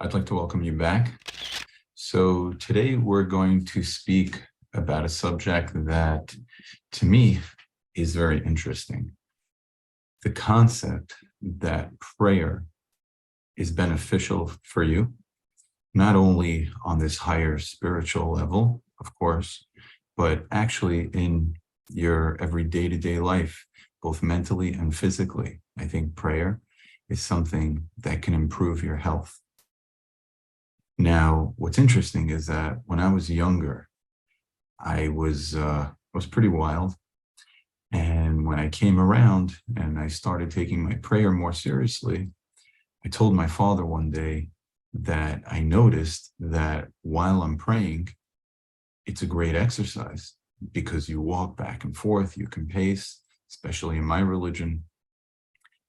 I'd like to welcome you back. So today we're going to speak about a subject that, to me, is very interesting. The concept that prayer is beneficial for you, not only on this higher spiritual level, of course, but actually in your every day-to-day life, both mentally and physically. I think prayer is something that can improve your health. Now, what's interesting is that when I was younger, I was pretty wild. And when I came around and I started taking my prayer more seriously, I told my father one day that I noticed that while I'm praying, it's a great exercise because you walk back and forth, you can pace, especially in my religion.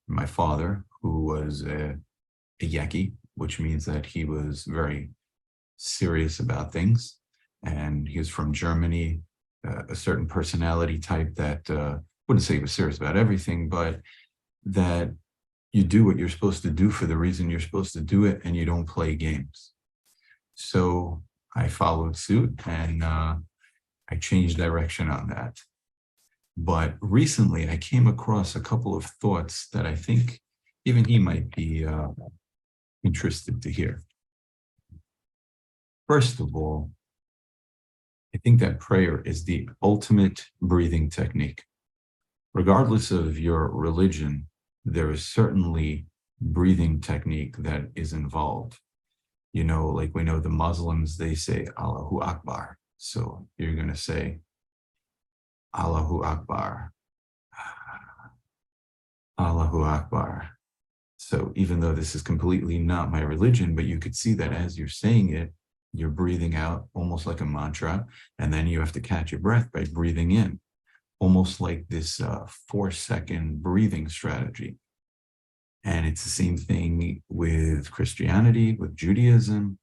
My father, who was a Yeki, which means that he was very serious about things. And he was from Germany, a certain personality type that wouldn't say he was serious about everything, but that you do what you're supposed to do for the reason you're supposed to do it, and you don't play games. So I followed suit and I changed direction on that. But recently I came across a couple of thoughts that I think even he might be interested to hear. First of all, I think that prayer is the ultimate breathing technique. Regardless of your religion, there is certainly breathing technique that is involved. You know, like we know the Muslims, they say Allahu Akbar. So you're going to say Allahu Akbar, Allahu Akbar. So even though this is completely not my religion, but you could see that as you're saying it, you're breathing out almost like a mantra, and then you have to catch your breath by breathing in, almost like this 4-second breathing strategy. And it's the same thing with Christianity, with Judaism,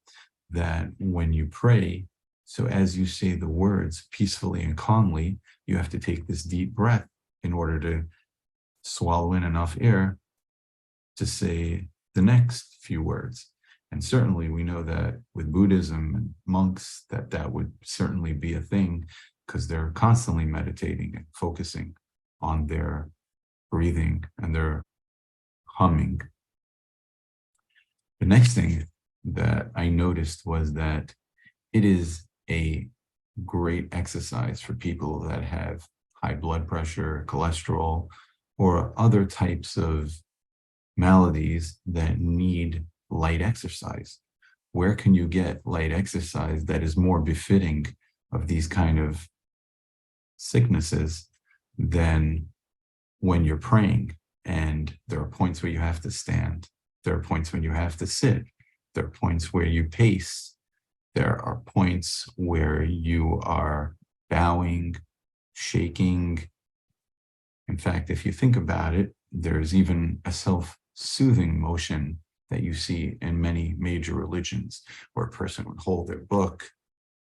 that when you pray, so as you say the words peacefully and calmly, you have to take this deep breath in order to swallow in enough air to say the next few words. And certainly we know that with Buddhism and monks, that would certainly be a thing because they're constantly meditating and focusing on their breathing and their humming. The next thing that I noticed was that it is a great exercise for people that have high blood pressure, cholesterol, or other types of maladies that need light exercise. Where can you get light exercise that is more befitting of these kind of sicknesses than when you're praying? And there are points where you have to stand. There are points when you have to sit. There are points where you pace. There are points where you are bowing, shaking. In fact, if you think about it, there's even a self-soothing motion that you see in many major religions, where a person would hold their book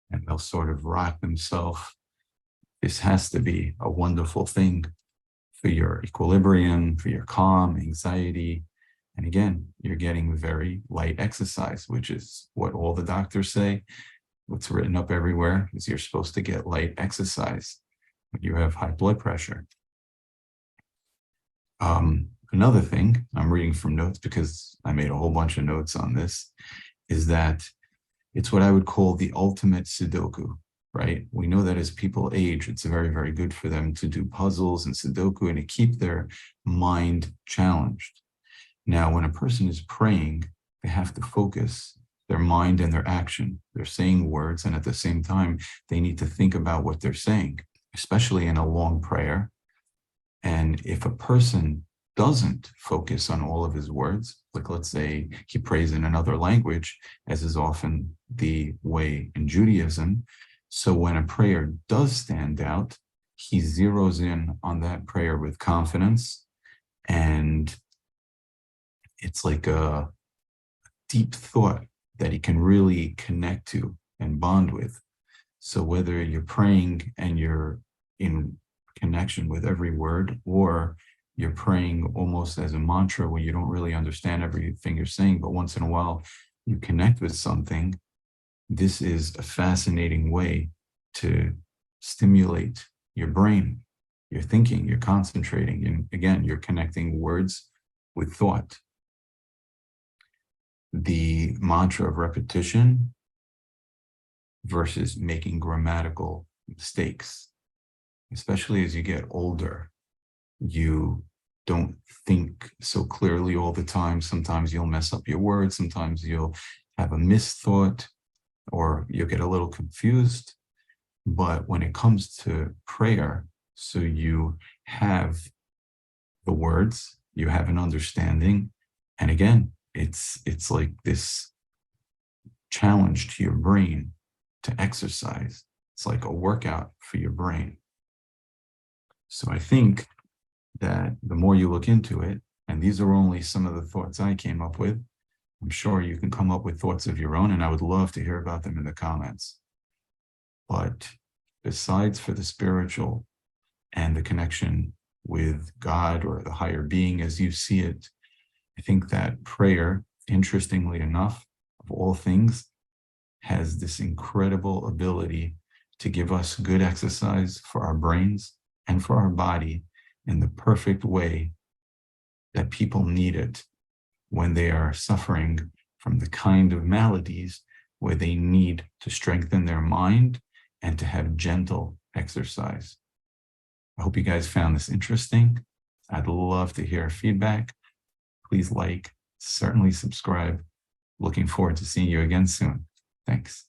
and they'll sort of rock themselves. This has to be a wonderful thing for your equilibrium, for your calm, anxiety. And again, you're getting very light exercise, which is what all the doctors say. What's written up everywhere is you're supposed to get light exercise when you have high blood pressure. Another thing, I'm reading from notes because I made a whole bunch of notes on this, is that it's what I would call the ultimate Sudoku, right? We know that as people age, it's very, very good for them to do puzzles and Sudoku and to keep their mind challenged. Now, when a person is praying, they have to focus their mind and their action. They're saying words, and at the same time, they need to think about what they're saying, especially in a long prayer. And if a person doesn't focus on all of his words, like let's say he prays in another language, as is often the way in Judaism, so when a prayer does stand out, he zeroes in on that prayer with confidence, and it's like a deep thought that he can really connect to and bond with. So whether you're praying and you're in connection with every word, or you're praying almost as a mantra where you don't really understand everything you're saying, but once in a while you connect with something, this is a fascinating way to stimulate your brain. You're thinking, you're concentrating, and again, you're connecting words with thought. The mantra of repetition versus making grammatical mistakes, especially as you get older, you don't think so clearly all the time. Sometimes you'll mess up your words. Sometimes you'll have a misthought, or you'll get a little confused. But when it comes to prayer, so you have the words, you have an understanding. And again, it's like this challenge to your brain to exercise. It's like a workout for your brain. So I think that the more you look into it, and these are only some of the thoughts I came up with, I'm sure you can come up with thoughts of your own, and I would love to hear about them in the comments. But besides for the spiritual and the connection with God or the higher being as you see it, I think that prayer, interestingly enough, of all things, has this incredible ability to give us good exercise for our brains and for our body in the perfect way that people need it when they are suffering from the kind of maladies where they need to strengthen their mind and to have gentle exercise. I hope you guys found this interesting. I'd love to hear feedback. Please like, certainly subscribe. Looking forward to seeing you again soon. Thanks.